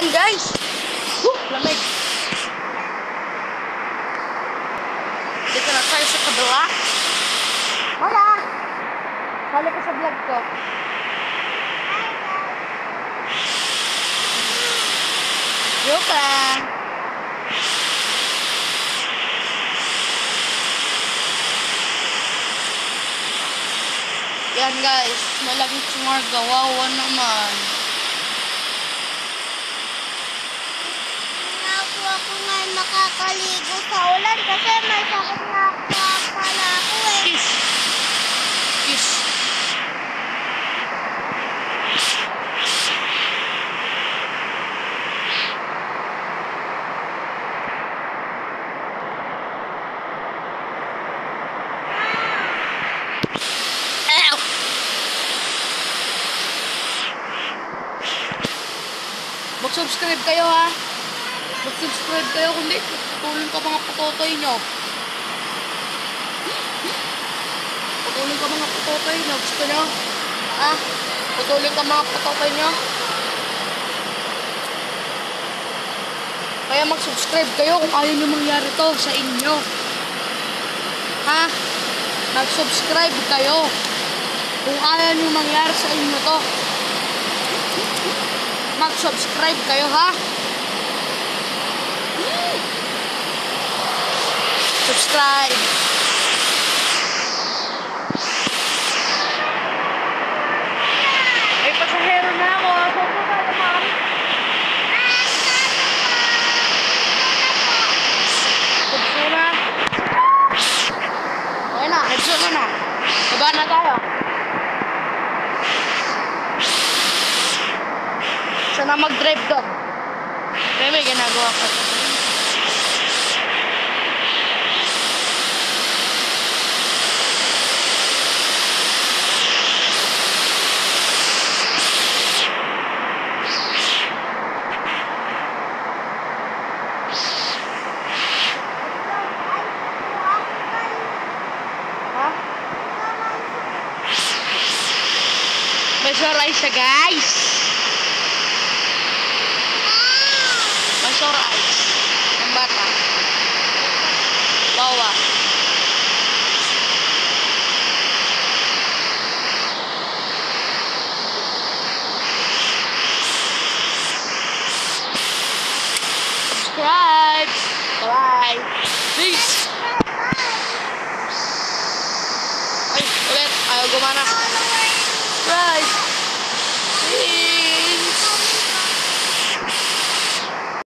Guys, lamig. Dito na tayo sa kabila. Wala. Sali ka sa vlog ko. Joke lang. Yan guys, malaging sumarga. Wawa naman. Ako ngayon makakaligo sa ulan kasi may sakit na pala ako eh. Kiss. Kiss. Mag-subscribe kayo ha. Mag-subscribe kayo kundi putulin ka mga putotoy nyo. Putulin ka mga putotoy nyo. Gusto nyo? Ha? Putulin ka mga putotoy nyo. Kaya mag-subscribe kayo kung ayaw nyo mangyari to sa inyo. Ha? Mag-subscribe kayo kung ayaw nyo mangyari sa inyo to. Mag-subscribe kayo ha. Subscribe. May pasahero na ako. Saan po tayo, ma'am? Subso na. Okay na, subso na. Baba na tayo. Sana mag-drive doon. Kaya may ginagawa ka. May soray siya guys. May soray. Ang bata. Wawa. Subscribe. Bye. Peace. Ay, ulit. Ayaw gumana.